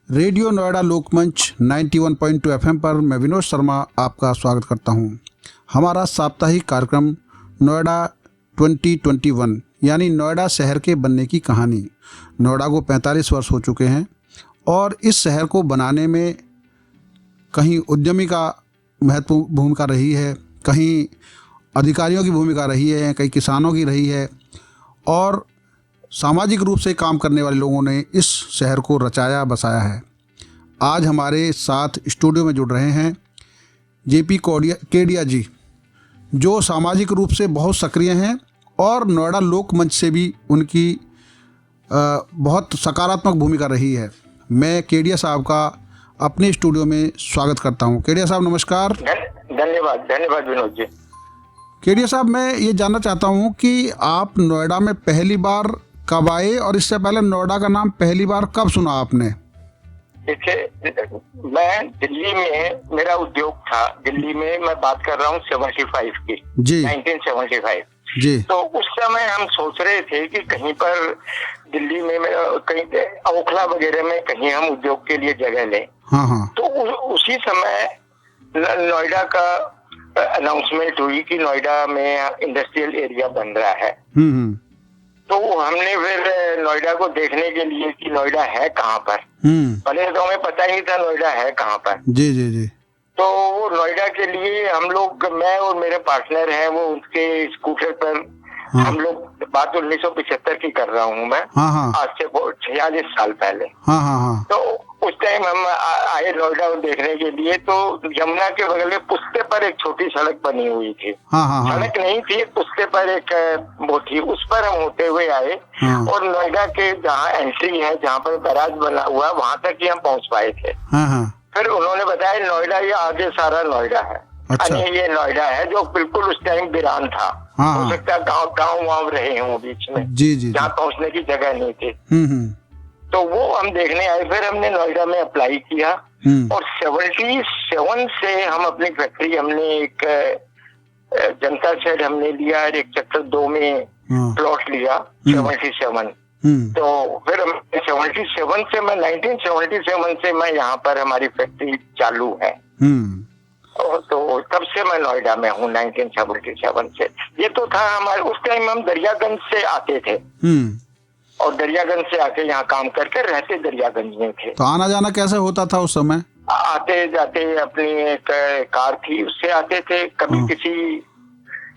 Radio Noida लोकमंच 91.2 FM पर मैं विनोद शर्मा आपका स्वागत करता हूं। हमारा साप्ताहिक कार्यक्रम नोएडा 2021 यानी नोएडा शहर के बनने की कहानी। नोएडा को 45 वर्ष हो चुके हैं और इस शहर को बनाने में कहीं उद्यमी का महत्वपूर्ण भूमिका रही है, कहीं अधिकारियों की भूमिका रही है, कहीं किसानों की रही है और सामाजिक रूप से काम करने वाले लोगों ने इस शहर को रचाया बसाया है। आज हमारे साथ स्टूडियो में जुड़ रहे हैं जेपी केडिया जी, जो सामाजिक रूप से बहुत सक्रिय हैं और नोएडा लोकमंच से भी उनकी बहुत सकारात्मक भूमिका रही है। मैं केडिया साहब का अपने स्टूडियो में स्वागत करता हूं। केडिया साहब नमस्कार। धन्यवाद विनोद जी। केडिया साहब, मैं ये जानना चाहता हूं कि आप नोएडा में पहली बार कब आए और इससे पहले नोएडा का नाम पहली बार कब सुना आपने? देखिए, मैं दिल्ली में मेरा उद्योग था। दिल्ली में मैं बात कर रहा हूँ 75 की जी 1975 जी। तो उस समय हम सोच रहे थे कि कहीं पर दिल्ली में कहीं ओखला वगैरह में कहीं हम उद्योग के लिए जगह लें। हाँ हाँ। तो उसी समय नोएडा का अनाउंसमेंट हुई कि नोएडा में इंडस्ट्रियल एरिया बन रहा है। तो हमने फिर नोएडा को देखने के लिए कि नोएडा है कहाँ पर। पहले तो हमें पता ही नहीं था नोएडा है कहाँ पर। जी जी जी। तो वो नोएडा के लिए हम लोग, मैं और मेरे पार्टनर हैं, वो उसके स्कूटर पर हम लोग, बात 1975 की कर रहा हूँ मैं। आज से 46 साल पहले। तो उस टाइम हम आए नोएडा देखने के लिए। तो यमुना के बगल में पुस्ते पर एक छोटी सड़क बनी हुई थी। सड़क नहीं थी, पुस्ते पर एक वो थी, उस पर हम होते हुए आए और नोएडा के जहाँ एंट्री है, जहाँ पर बैराज बना हुआ, वहां तक ही हम पहुँच पाए थे। फिर उन्होंने बताया नोएडा ये आगे सारा नोएडा है। अच्छा। ये नोएडा है जो बिल्कुल उस टाइम वीरान था। हो सकता है गाँव रहे हों बीच में, जी जी, जहाँ पहुँचने की जगह नहीं थी। तो वो हम देखने आए। फिर हमने नोएडा में अप्लाई किया और 77 से हम अपनी फैक्ट्री, हमने एक जनता शेड हमने लिया, एक सेक्टर 2 में प्लॉट लिया 77। तो फिर 77 से मैं 1977 से मैं यहाँ पर हमारी फैक्ट्री चालू है। और तो तब से मैं नोएडा में हूँ 1977 से। ये तो था हमारे उस टाइम, हम दरियागंज से आते थे और दरियागंज से आके यहाँ काम करके रहते दरियागंज में थे। तो आना जाना कैसे होता था उस समय? आते जाते अपनी एक कार थी, उससे आते थे। कभी किसी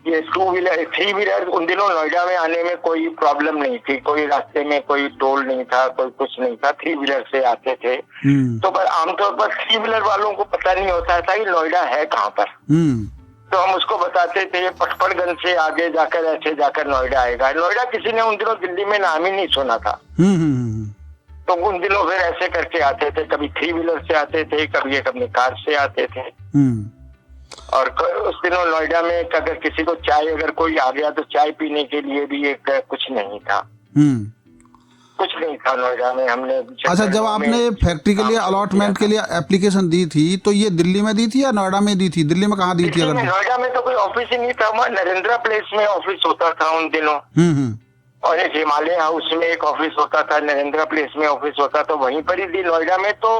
ये 2 व्हीलर 3 व्हीलर, उन दिनों नोएडा में आने में कोई प्रॉब्लम नहीं थी, कोई रास्ते में कोई टोल नहीं था, कोई कुछ नहीं था। 3 व्हीलर से आते थे। तो पर आमतौर पर 3 व्हीलर वालों को पता नहीं होता था कि नोएडा है कहाँ पर। तो हम उसको बताते थे पटपड़गंज से आगे जाकर ऐसे जाकर नोएडा आएगा। नोएडा किसी ने उन दिनों दिल्ली में नाम ही नहीं सुना था। तो उन दिनों फिर ऐसे करके आते थे, कभी 3 व्हीलर से आते थे, कभी अपनी कार से आते थे। और उस दिनों नोएडा में अगर किसी को चाय, अगर कोई आ गया तो चाय पीने के लिए भी एक कुछ नहीं था। कुछ नहीं था नोएडा में। हमने अच्छा, जब आपने फैक्ट्री के लिए अलॉटमेंट के लिए एप्लीकेशन दी थी तो ये दिल्ली में दी थी या नोएडा में दी थी? दिल्ली में कहाँ दी थी? अगर नोएडा में तो कोई ऑफिस ही नहीं था। वहाँ नरेंद्र प्लेस में ऑफिस होता था उन दिनों। और एक हिमालय हाउस में एक ऑफिस होता था, नरेंद्र प्लेस में ऑफिस होता, तो वहीं पर ही दी। नोएडा में तो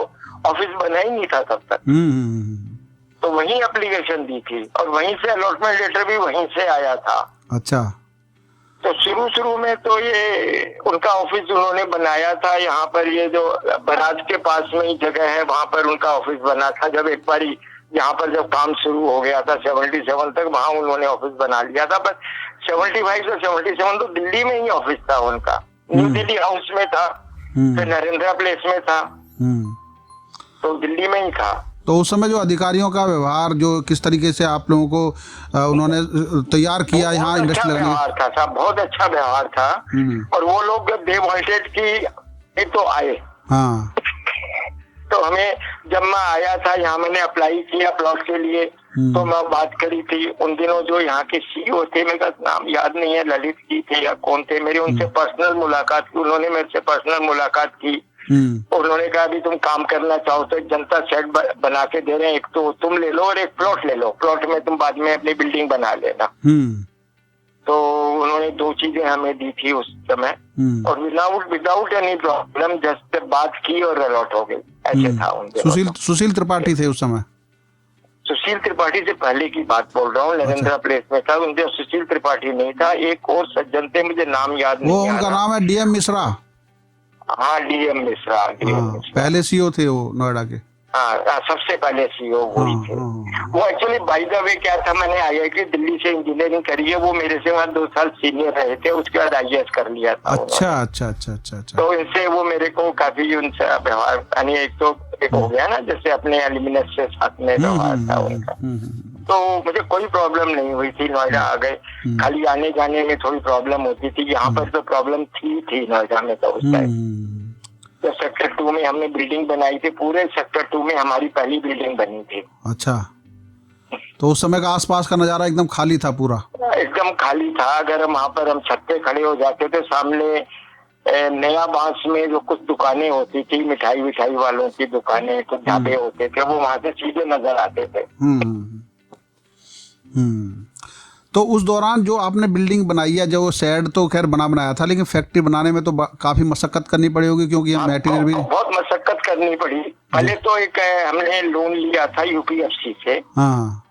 ऑफिस बना ही नहीं था तब तक। तो वहीं एप्लीकेशन दी थी और वहीं से अलॉटमेंट लेटर भी वहीं से आया था। अच्छा। तो शुरू में तो ये उनका ऑफिस उन्होंने बनाया था यहाँ पर, ये जो बराज के पास में ही जगह है, वहां पर उनका ऑफिस बना था। जब एक बार यहाँ पर जब काम शुरू हो गया था 77 तक, वहां उन्होंने ऑफिस बना लिया था। पर 75 से 77 तो दिल्ली में ही ऑफिस था उनका। न्यू दिल्ली हाउस में था, फिर नरेंद्र प्लेस में था, तो दिल्ली में ही था। तो उस समय जो अधिकारियों का व्यवहार, जो किस तरीके से आप लोगों को उन्होंने तैयार किया यहाँ इंडस्ट्री लगने? व्यवहार था साहब, बहुत अच्छा व्यवहार था। और वो लोग दे वांटेड की तो आए। तो हमें, जब मैं आया था यहाँ, मैंने अप्लाई किया प्लॉट के लिए, तो मैं बात करी थी। उन दिनों जो यहाँ के सीईओ थे, मेरा नाम याद नहीं है, ललित जी थे या कौन थे, मेरी उनसे पर्सनल मुलाकात की। उन्होंने मेरे से पर्सनल मुलाकात की। उन्होंने कहा अभी तुम काम करना चाहो तो जनता शेड बना के दे रहे हैं, एक तो तुम ले लो और एक प्लॉट ले लो, प्लॉट में तुम बाद में अपनी बिल्डिंग बना लेना। तो उन्होंने 2 चीजें हमें दी थी उस समय, और विदाउट एनी प्रॉब्लम जस्ट बात की और अलॉट हो गई, ऐसे था उन दिनों। सुशील त्रिपाठी थे उस समय? सुशील त्रिपाठी से पहले की बात बोल रहा हूँ, नरेंद्र प्लेस में था। उनके सुशील त्रिपाठी नहीं था, एक और सज्जन थे, मुझे नाम याद नहीं आ रहा। उनका नाम है डीएम मिश्रा। हाँ, डीएम मिश्रा। पहले सीईओ थे वो नोएडा के। हाँ, सबसे पहले सीईओ वही थे। वो एक्चुअली बाय द वे क्या था, मैंने आईआईटी दिल्ली से इंजीनियरिंग करी है, वो मेरे से वहाँ 2 साल सीनियर रहे थे, उसके बाद आईएएस कर लिया था। अच्छा। तो इनसे वो मेरे को काफी उनसे व्यवहार, यानी एक हो गया ना, जैसे अपने एलिमिनेट से साथ में व्यवहार था उनका। तो मुझे कोई प्रॉब्लम नहीं हुई थी, नोएडा आ गए। खाली आने जाने में थोड़ी प्रॉब्लम होती थी, यहाँ पर तो प्रॉब्लम थी नोएडा में तो उस टाइम। तो सेक्टर 2 में हमने बिल्डिंग बनाई थी, पूरे सेक्टर 2 में हमारी पहली बिल्डिंग बनी थी। अच्छा, तो उस समय का आसपास का नजारा एकदम खाली था पूरा? एकदम खाली था। अगर हम वहाँ पर हम छत पे खड़े हो जाते थे, सामने नया बांस में जो कुछ दुकानें होती थी, मिठाई वालों की दुकानें, कुछ ढाबे होते थे, वो वहां से सीधे नजर आते थे। तो उस दौरान जो आपने बिल्डिंग बनाई है, जो शेड तो खैर बनाया था, लेकिन फैक्ट्री बनाने में तो काफी मशक्कत करनी पड़ी होगी, क्योंकि मटेरियल भी बहुत मशक्कत करनी पड़ी। पहले तो एक हमने लोन लिया था यूपीएफसी से। हाँ।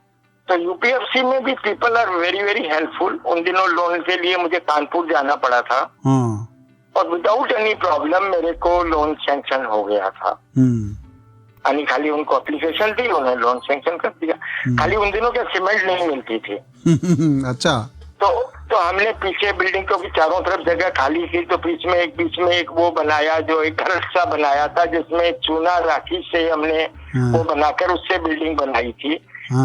तो यूपीएफसी में भी people are very very helpful. उन दिनों लोन के लिए मुझे कानपुर जाना पड़ा था, और विदाउट एनी प्रॉब्लम मेरे को लोन सैंक्शन हो गया था। यानी खाली उनको एप्लीकेशन दी, उन्होंने लोन सैंक्शन कर दिया। खाली उन दिनों क्या सीमेंट नहीं मिलती थी। अच्छा। तो हमने पीछे बिल्डिंग को चारों तरफ जगह खाली थी, तो बीच में एक वो बनाया, जो एक घर सा बनाया था, जिसमें चूना राखी से हमने वो बनाकर उससे बिल्डिंग बनाई थी।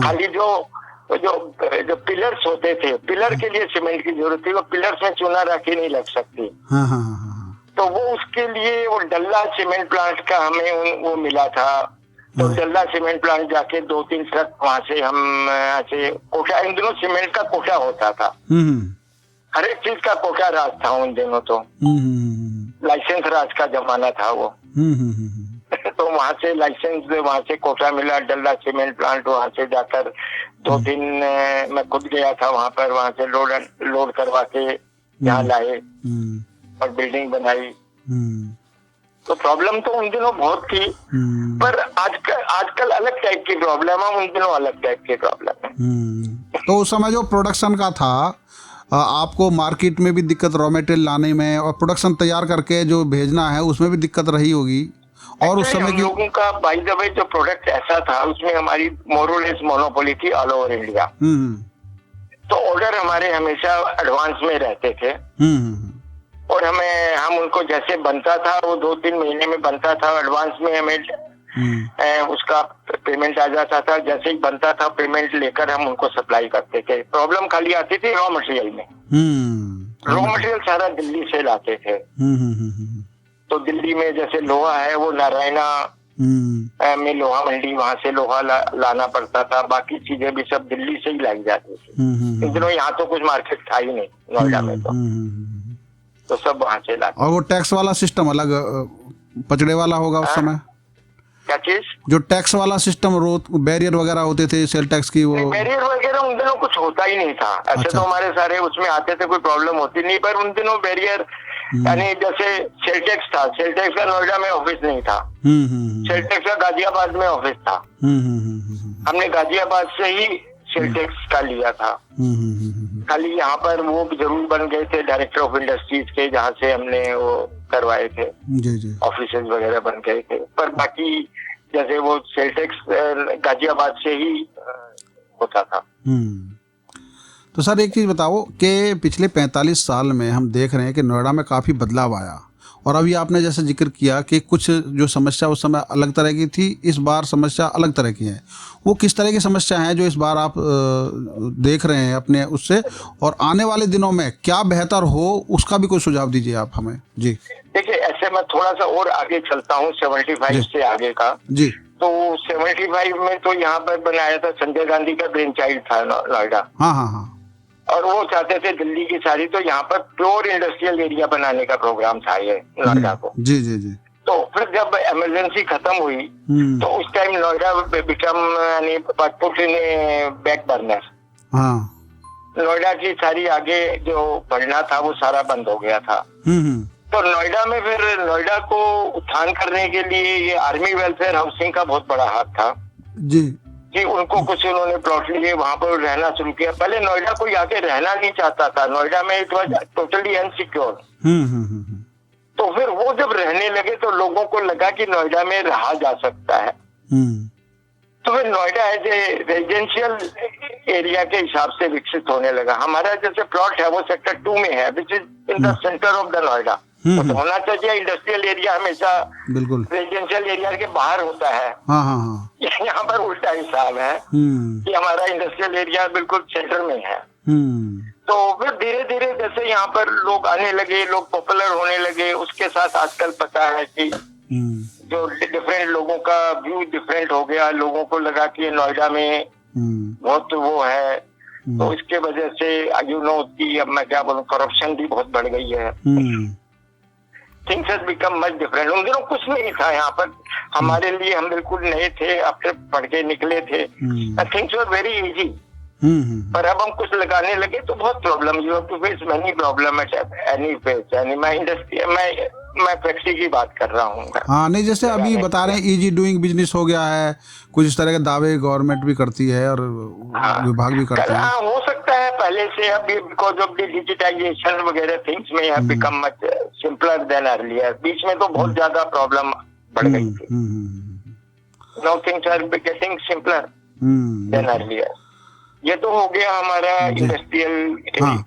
खाली जो पिलर्स होते थे, पिलर के लिए सीमेंट की जरूरत थी, वो पिलर्स में चूना राखी नहीं लग सकती। तो वो उसके लिए वो डल्ला सीमेंट प्लांट का हमें वो मिला था। तो डल्ला सीमेंट प्लांट जाके 2-3 ट्रक वहां से हम ऐसे कोटा, इन दिनों सीमेंट का कोटा होता था, हर एक चीज का कोटा राज था उन दिनों। तो लाइसेंस राज का जमाना था वो। तो वहां से लाइसेंस, वहां से कोटा मिला, डल्ला सीमेंट प्लांट, वहां से जाकर 2 दिन मैं खुद गया था वहां पर, वहां से लोड करवा के यहाँ लाए और बिल्डिंग बनाई। तो प्रॉब्लम तो उन दिनों बहुत थी, पर आजकल अलग टाइप की प्रॉब्लम है, उन दिनों अलग टाइप की प्रॉब्लम है। तो उस समय जो प्रोडक्शन का था, आपको मार्केट में भी दिक्कत, रॉ मटेरियल लाने में, और प्रोडक्शन तैयार करके जो भेजना है उसमें भी दिक्कत रही होगी। और उस समय की लोगों का बाय द वे जो प्रोडक्ट ऐसा था, उसमें हमारी मोरलेस मोनोपोली थी ऑल ओवर इंडिया। तो ऑर्डर हमारे हमेशा एडवांस में रहते थे, और हम उनको जैसे बनता था, वो 2-3 महीने में बनता था, एडवांस में हमें उसका पेमेंट आ जाता था। जैसे ही बनता था, पेमेंट लेकर हम उनको सप्लाई करते थे। प्रॉब्लम खाली आती थी रॉ मटेरियल में। रॉ मटेरियल सारा दिल्ली से लाते थे। तो दिल्ली में जैसे लोहा है, वो नारायणा में लोहा मंडी, वहां से लोहा लाना पड़ता था। बाकी चीजें भी सब दिल्ली से ही लाई जाती थी। इन दिनों यहाँ तो कुछ मार्केट था ही नहीं नोएडा में, तो सब वहां से लाते। और वो टैक्स वाला सिस्टम अलग पचड़े वाला होगा उस समय? क्या चीज? जो टैक्स वाला सिस्टम, बैरियर वगैरह होते थे सेल टैक्स की, वो बैरियर वगैरह उन दिनों कुछ होता ही नहीं था। ऐसे तो हमारे सारे उसमें आते थे, कोई प्रॉब्लम होती नहीं। पर उन दिनों बैरियर, यानी जैसे सेल टैक्स था, सेल टैक्स का नोएडा में ऑफिस नहीं था। सेल टैक्स का गाजियाबाद में ऑफिस था। हमने गाजियाबाद से ही सेल टैक्स का लिया था। खाली यहाँ पर वो जरूर बन गए थे डायरेक्टर ऑफ इंडस्ट्रीज के, जहाँ से हमने वो करवाए थे, ऑफिस वगैरह बन गए थे। पर बाकी जैसे वो सेल टैक्स गाजियाबाद से ही होता था। तो सर एक चीज़ बताओ कि पिछले 45 साल में हम देख रहे हैं कि नोएडा में काफ़ी बदलाव आया, और अभी आपने जैसे जिक्र किया कि कुछ जो समस्या उस समय अलग तरह की थी, इस बार समस्या अलग तरह की है। वो किस तरह की समस्या हैं जो इस बार आप देख रहे हैं अपने उससे, और आने वाले दिनों में क्या बेहतर हो, उसका भी कोई सुझाव दीजिए आप हमें। जी देखिए, ऐसे मैं थोड़ा सा और आगे चलता हूँ, 75 से आगे का। जी। तो 75 में तो यहाँ पर बनाया था, संजय गांधी का ब्रेन चाइल्ड था नोएडा। हाँ। और वो चाहते थे दिल्ली की सारी, तो यहाँ पर प्योर इंडस्ट्रियल एरिया बनाने का प्रोग्राम था ये नोएडा को। जी। तो फिर जब इमरजेंसी खत्म हुई, तो उस टाइम नोएडा बिकम, यानी put in back burner. Noida की सारी आगे जो बढ़ना था वो सारा बंद हो गया था। तो नोएडा में फिर नोएडा को उत्थान करने के लिए ये आर्मी वेलफेयर हाउसिंग का बहुत बड़ा हाथ था जी कि उनको कुछ उन्होंने प्लॉट लिए, वहां पर रहना शुरू किया। पहले नोएडा कोई आके रहना नहीं चाहता था, नोएडा में इट वाज टोटली अनसिक्योर। तो फिर वो जब रहने लगे तो लोगों को लगा कि नोएडा में रहा जा सकता है। तो फिर Noida as a residential area के हिसाब से विकसित होने लगा। हमारा जैसे प्लॉट है वो सेक्टर 2 में है, which is in the centre of the Noida. तो होना चाहिए इंडस्ट्रियल एरिया हमेशा बिल्कुल रेजिडेंशियल एरिया के बाहर होता है। यहाँ पर उल्टा हिसाब है कि हमारा इंडस्ट्रियल एरिया बिल्कुल सेंटर में है। तो फिर धीरे धीरे जैसे यहाँ पर लोग आने लगे, लोग पॉपुलर होने लगे, उसके साथ आजकल पता है कि जो डिफरेंट लोगों का व्यू डिफरेंट हो गया। लोगों को लगा कि नोएडा में बहुत वो है, तो इसके वजह से यू नो कि अब मैं क्या बोलूं, करप्शन भी बहुत बढ़ गई है। Things has become much different. उन दिनों कुछ नहीं था यहाँ पर हमारे लिए, हम बिल्कुल नए थे, अब से पढ़ के निकले थे। Things were very easy. पर अब हम कुछ लगाने लगे तो बहुत problem, you have to face many problem at any face. यानी मैं इंडस्ट्री मैं फैक्ट्री की बात कर रहा हूँ। हाँ नहीं, जैसे अभी बता रहे हैं इजी डूइंग बिजनेस हो गया है, कुछ इस तरह के दावे गवर्नमेंट भी करती है और विभाग भी करते हैं। हो सकता है पहले से, अभी बिकॉज ऑफ द डिजिटाइजेशन वगैरह थिंग्स में have become much simpler than earlier. बीच में तो बहुत ज्यादा प्रॉब्लम बढ़ गई थी। Now things are getting simpler than earlier. ये तो हो गया हमारा इंडस्ट्रियल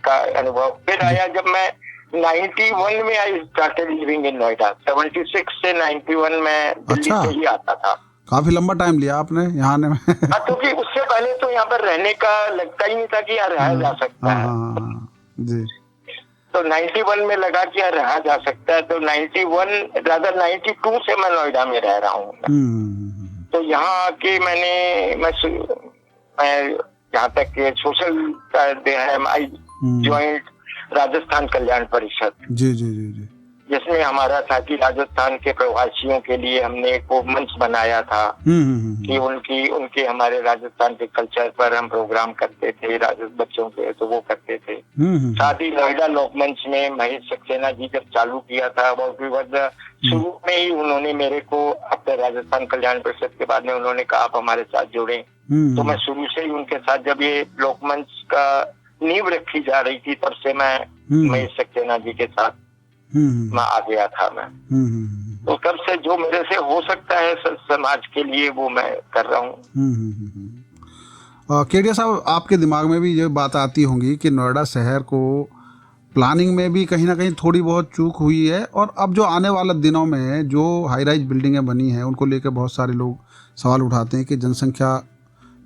का अनुभव। फिर आया जब मैं 91 में I started living in Noida. 76 से 91 में दिल्ली से ही आता था। काफी लंबा टाइम लिया आपने यहाँ आने में। क्योंकि उससे पहले तो यहाँ पर रहने का लगता ही नहीं था कि यहाँ रहा जा सकता है। जी। तो 91 में लगा कि यहाँ रहा जा सकता है। तो 91 रादर 92 से मैं नोएडा में रह रहा हूँ। तो यहाँ आके मैं जहाँ तक सोशल आई ज्वाइंट राजस्थान कल्याण परिषद। जी जी जी जी। जिसमें हमारा था कि राजस्थान के प्रवासियों के लिए हमने एक मंच बनाया था कि उनके हमारे राजस्थान के कल्चर पर हम प्रोग्राम करते थे, बच्चों के, तो वो करते थे। साथ ही नोएडा लोक मंच में महेश सक्सेना जी जब चालू किया था, शुरू में ही उन्होंने मेरे को अपने राजस्थान कल्याण परिषद के बाद में उन्होंने कहा आप हमारे साथ जुड़े। तो मैं शुरू से ही उनके साथ, जब ये लोक मंच का नींव रखी जा रही थी, तब से मैं महेश सक्सेना जी के साथ मैं आ गया था। मैं तो तब से जो मेरे से हो सकता है समाज के लिए वो मैं कर रहा हूँ। केडिया साहब, आपके दिमाग में भी ये बात आती होंगी कि नोएडा शहर को प्लानिंग में भी कहीं ना कहीं थोड़ी बहुत चूक हुई है, और अब जो आने वाले दिनों में जो हाई राइज बिल्डिंगें बनी हैं उनको लेकर बहुत सारे लोग सवाल उठाते हैं कि जनसंख्या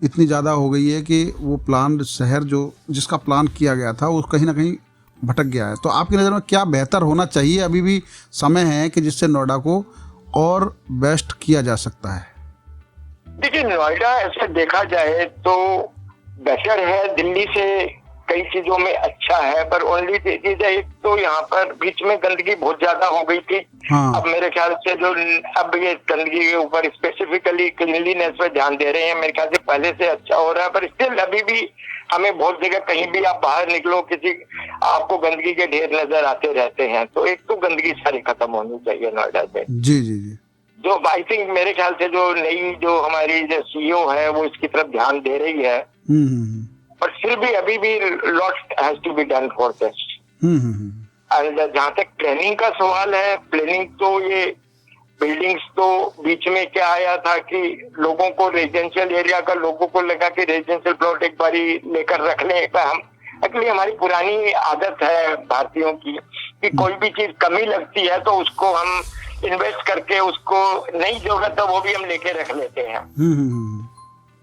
इतनी ज़्यादा हो गई है कि वो प्लान शहर जिसका प्लान किया गया था वो कहीं ना कहीं भटक गया है। तो आपकी नज़र में क्या बेहतर होना चाहिए? अभी भी समय है कि जिससे नोएडा को और बेस्ट किया जा सकता है। देखिए, नोएडा ऐसे देखा जाए तो बेहतर है, दिल्ली से कई चीजों में अच्छा है, पर ओनली चीज है, एक तो यहाँ पर बीच में गंदगी बहुत ज्यादा हो गई थी। अब मेरे ख्याल से अब ये गंदगी के ऊपर स्पेसिफिकली क्लीनलीनेस पे ध्यान दे रहे हैं। मेरे ख्याल से पहले से अच्छा हो रहा है, पर स्टिल अभी भी हमें बहुत जगह, कहीं भी आप बाहर निकलो आपको गंदगी के ढेर नजर आते रहते हैं। तो एक तो गंदगी सारी खत्म होनी चाहिए नोएडा से। जी जी जी। जो आई थिंक मेरे ख्याल से जो हमारी जो सीईओ है वो इसकी तरफ ध्यान दे रही है, पर फिर भी अभी भी lot has to be done for this. जहाँ तक प्लानिंग का सवाल है, प्लानिंग तो ये बिल्डिंग्स तो बीच में क्या आया था कि लोगों को रेजिडेंशियल एरिया का लोगों को लगा कि रेजिडेंशियल प्लॉट एक बारी लेकर रख लें। हम एक्चुअली हमारी पुरानी आदत है भारतीयों की कि कोई भी चीज कमी लगती है तो उसको हम इन्वेस्ट करके उसको नहीं जरूरत है वो भी हम लेके रख लेते हैं,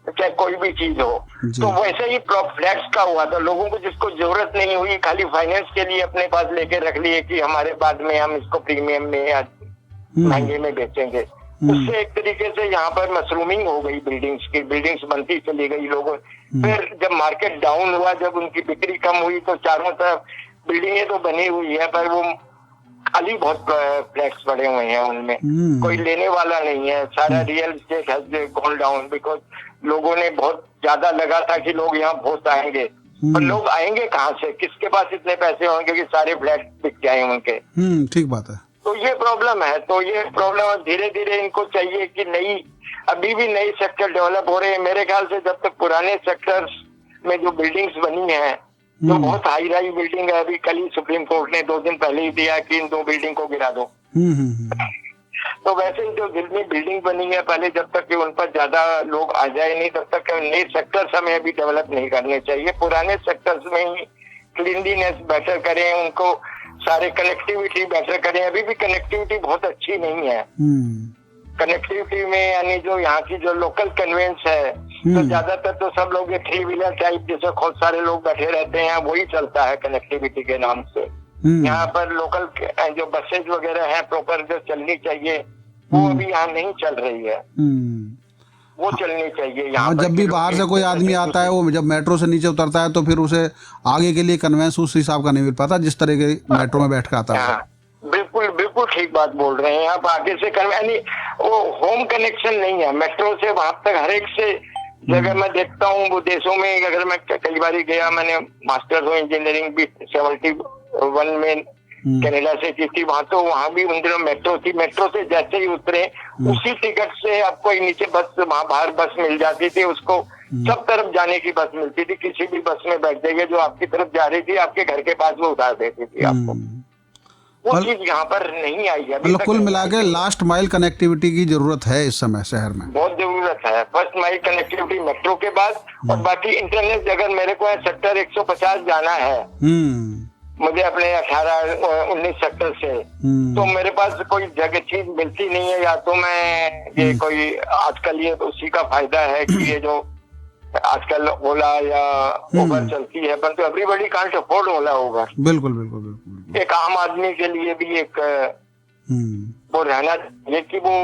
चाहे कोई भी चीज हो। तो वैसे ही फ्लैट्स का हुआ था, लोगों को जिसको जरूरत नहीं हुई खाली फाइनेंस के लिए अपने पास लेके रख लिए कि हमारे बाद में हम इसको प्रीमियम में या महंगे में बेचेंगे। उससे एक तरीके से यहाँ पर मशरूमिंग हो गई बिल्डिंग्स बनती चली गई लोगों। फिर जब मार्केट डाउन हुआ, जब उनकी बिक्री कम हुई, तो चारों तरफ बिल्डिंगें तो बनी हुई है पर वो खाली बहुत फ्लैट्स पड़े हुए हैं, उनमें कोई लेने वाला नहीं है। सारा real estate has gone down because लोगों ने बहुत ज्यादा लगा था कि लोग यहाँ बहुत आएंगे, और लोग आएंगे कहाँ से, किसके पास इतने पैसे होंगे कि सारे फ्लैट बिक जाए उनके। ठीक बात है। तो ये प्रॉब्लम है। तो ये प्रॉब्लम धीरे धीरे इनको चाहिए कि अभी भी नई सेक्टर डेवलप हो रहे हैं। मेरे ख्याल से जब तक पुराने सेक्टर्स में जो बिल्डिंग्स बनी है, जो बहुत हाई राइज बिल्डिंग है, अभी कल ही सुप्रीम कोर्ट ने 2 दिन पहले ही दिया कि इन 2 बिल्डिंग को गिरा दो। तो वैसे ही जो जितनी बिल्डिंग बनी है, पहले जब तक कि उन पर ज्यादा लोग आ जाए नहीं, तब तक नए सेक्टर्स हमें अभी डेवलप नहीं करने चाहिए। पुराने सेक्टर्स में ही क्लीनलीनेस बेटर करें, उनको सारे कनेक्टिविटी बेटर करें। अभी भी कनेक्टिविटी बहुत अच्छी नहीं है। कनेक्टिविटी में यानी जो यहाँ की जो लोकल कन्वेंस है, तो ज्यादातर तो सब लोग ये 3 व्हीलर टाइप जैसे बहुत सारे लोग बैठे रहते हैं, वही चलता है कनेक्टिविटी के नाम से। यहाँ पर लोकल जो बसेज वगैरह है प्रॉपर जो चलनी चाहिए, वो अभी यहाँ नहीं चल रही है। वो चलनी चाहिए यहाँ। जब भी बाहर से कोई आदमी आता है, वो जब मेट्रो से नीचे उतरता है तो फिर उसे आगे के लिए कन्वेंस उस हिसाब का नहीं मिल पाता जिस तरह के मेट्रो में बैठ कर आता है। बिल्कुल बिल्कुल ठीक बात बोल रहे हैं आप। आगे से वो होम कनेक्शन नहीं है मेट्रो से वहां तक। हर एक से जगह मैं देखता हूँ वो देशों में, अगर मैं कई बार गया, मैंने मास्टर्स ऑफ इंजीनियरिंग भी 71 में कनाडा से की थी, वहां भी उन दिनों मेट्रो थी। मेट्रो से जैसे ही उतरे उसी टिकट से आपको नीचे बस, वहां बाहर बस मिल जाती थी, उसको सब तरफ जाने की बस मिलती थी। किसी भी बस में बैठ जाइए जो आपकी तरफ जा रही थी, आपके घर के पास वो उतार देती थी आपको। वो चीज यहाँ पर नहीं आई है। मतलब कुल मिला के लास्ट माइल कनेक्टिविटी की जरूरत है इस समय शहर में, बहुत जरूरत है। फर्स्ट माइल कनेक्टिविटी मेट्रो के बाद, और बाकी इंटरनेट। अगर मेरे को सेक्टर 150 जाना है, मुझे अपने 18-19 सेक्टर से, तो मेरे पास कोई जगह चीज मिलती नहीं है। या तो मैं ये कोई आजकल ये उसी का फायदा है कि ये जो आजकल ओला या उबर चलती है, परंतु एवरीबॉडी कांट अफोर्ड ओला उबर। बिल्कुल बिल्कुल बिल्कुल। एक आम आदमी के लिए भी एक वो रहना चाहिए कि वो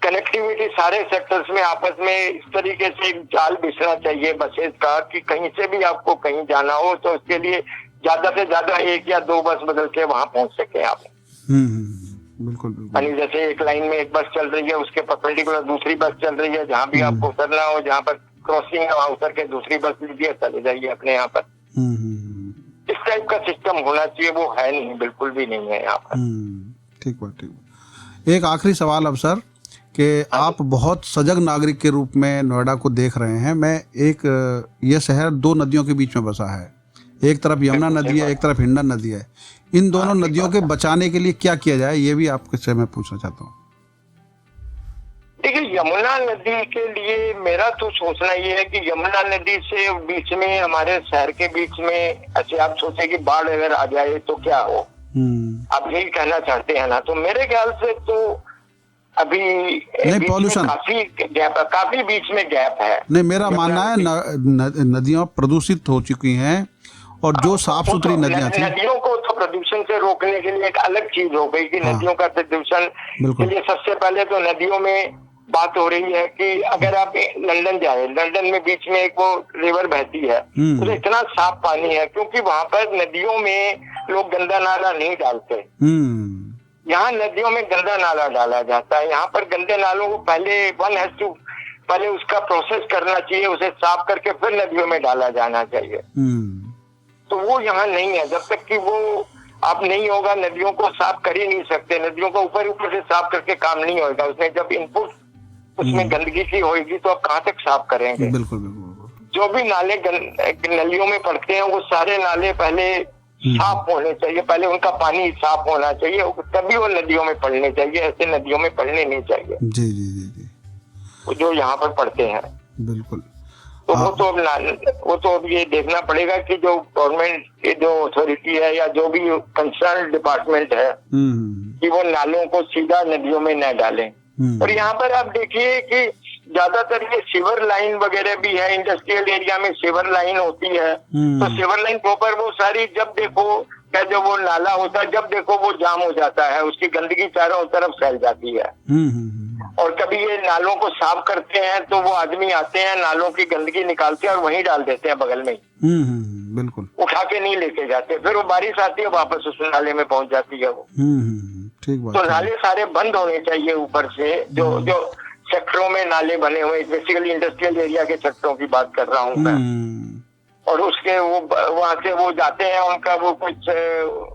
कनेक्टिविटी सारे सेक्टर्स में आपस में इस तरीके से एक जाल बिछना चाहिए बसेस का, कि कहीं से भी आपको कहीं जाना हो तो उसके लिए ज्यादा से ज्यादा 1 या 2 बस बदल के वहां पहुंच सके आप। बिल्कुल बिल्कुल। यानी जैसे एक लाइन में एक बस चल रही है, उसके पर्पेंडिकुलर दूसरी बस चल रही है, जहाँ भी आपको उतरना हो, जहाँ पर क्रॉसिंग है वहां उतर के दूसरी बस लीजिए, चले जाइए अपने यहाँ पर। इस टाइप का सिस्टम होना चाहिए, वो है नहीं, बिल्कुल भी नहीं है यहाँ पर। ठीक बात, ठीक बात। एक आखिरी सवाल अब सर, कि आप बहुत सजग नागरिक के रूप में नोएडा को देख रहे हैं। ये शहर 2 नदियों के बीच में बसा है, एक तरफ यमुना नदी है, एक तरफ हिंडन नदी है। इन दोनों नदियों के बचाने के लिए क्या किया जाए, ये भी आपसे मैं पूछना चाहता हूँ। देखिए, यमुना नदी के लिए मेरा तो सोचना ये है कि यमुना नदी से बीच में, हमारे शहर के बीच में, ऐसे आप सोचे कि बाढ़ अगर आ जाए तो क्या हो, आप यही कहना चाहते हैं ना। तो मेरे ख्याल से तो अभी पॉल्यूशन काफी बीच में गैप है। नहीं, मेरा मानना है नदियां प्रदूषित हो चुकी हैं, और जो साफ सुथरी नदियां थी, नदियों को तो प्रदूषण से रोकने के लिए एक अलग चीज हो गई कि नदियों का प्रदूषण के लिए सबसे पहले तो नदियों में बात हो रही है कि अगर आप लंदन जाए, लंदन में बीच में एक वो रिवर बहती है, उसमें इतना साफ पानी है क्योंकि वहां पर नदियों में लोग गंदा नाला नहीं डालते। यहाँ नदियों में गंदा नाला डाला जाता है। यहाँ पर गंदे नालों को पहले उसका प्रोसेस करना चाहिए, उसे साफ करके फिर नदियों में डाला जाना चाहिए। तो वो यहाँ नहीं है। जब तक कि वो आप नहीं होगा, नदियों को साफ कर ही नहीं सकते। नदियों को ऊपर से साफ करके काम नहीं होगा। उसमें जब इनपुट उसमें गंदगी सी होगी तो आप कहाँ तक साफ करेंगे। बिल्कुल बिल्कुल। जो भी नाले नलियों में पड़ते हैं, वो सारे नाले पहले साफ होने चाहिए, पहले उनका पानी साफ होना चाहिए, तभी वो नदियों में पड़ने चाहिए। ऐसे नदियों में पड़ने नहीं चाहिए। जी जी जी जी। वो जो यहाँ पर पड़ते हैं, बिल्कुल। तो वो तो अब ये देखना पड़ेगा कि जो गवर्नमेंट की जो अथॉरिटी है या जो भी कंसर्न डिपार्टमेंट है, कि वो नालों को सीधा नदियों में न डालें। और यहाँ पर आप देखिए कि ज्यादातर ये सीवर लाइन वगैरह भी है, इंडस्ट्रियल एरिया में सीवर लाइन होती है। तो सीवर लाइन प्रॉपर वो सारी, जब देखो क्या जो वो नाला होता है, जब देखो वो जाम हो जाता है, उसकी गंदगी चारों तरफ फैल जाती है। और कभी ये नालों को साफ करते हैं तो वो आदमी आते हैं, नालों की गंदगी निकालते हैं और वहीं डाल देते हैं बगल में ही। बिल्कुल। उठा के नहीं लेके जाते, फिर वो बारिश आती है वापस उस नाले में पहुंच जाती है वो। ठीक बात। तो नाले सारे बंद होने चाहिए ऊपर से। जो सेक्टरों में नाले बने हुए, बेसिकली इंडस्ट्रियल एरिया के सेक्टरों की बात कर रहा हूँ मैं, और उसके वो वहां से वो जाते हैं, उनका वो कुछ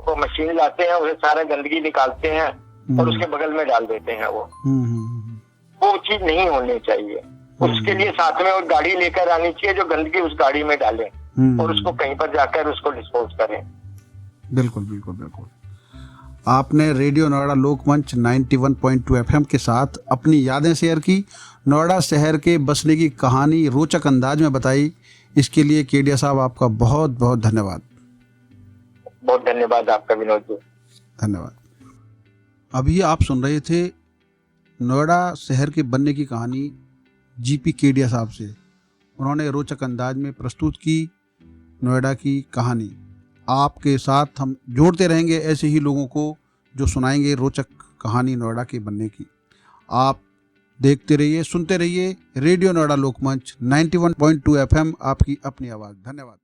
वो मशीन लाते हैं, उसे सारा गंदगी निकालते हैं और उसके बगल में डाल देते हैं। वो चीज नहीं होनी चाहिए। उसके लिए साथ में वो गाड़ी लेकर आनी चाहिए जो गंदगी उस गाड़ी में डाले और उसको कहीं पर जाकर उसको डिस्पोज करें। बिल्कुल बिल्कुल बिल्कुल। आपने रेडियो नोएडा लोकमंच 91.2 एफएम के साथ अपनी यादें शेयर की, नोएडा शहर के बसने की कहानी रोचक अंदाज में बताई। इसके लिए केडिया साहब आपका बहुत बहुत धन्यवाद। बहुत धन्यवाद आपका विनोद जी। धन्यवाद। अभी आप सुन रहे थे नोएडा शहर के बनने की कहानी जीपी केडिया साहब से। उन्होंने रोचक अंदाज में प्रस्तुत की नोएडा की कहानी। आपके साथ हम जोड़ते रहेंगे ऐसे ही लोगों को जो सुनाएंगे रोचक कहानी नोएडा के बनने की। आप देखते रहिए, सुनते रहिए रेडियो नोएडा लोकमंच 91.2 एफएम, आपकी अपनी आवाज़। धन्यवाद।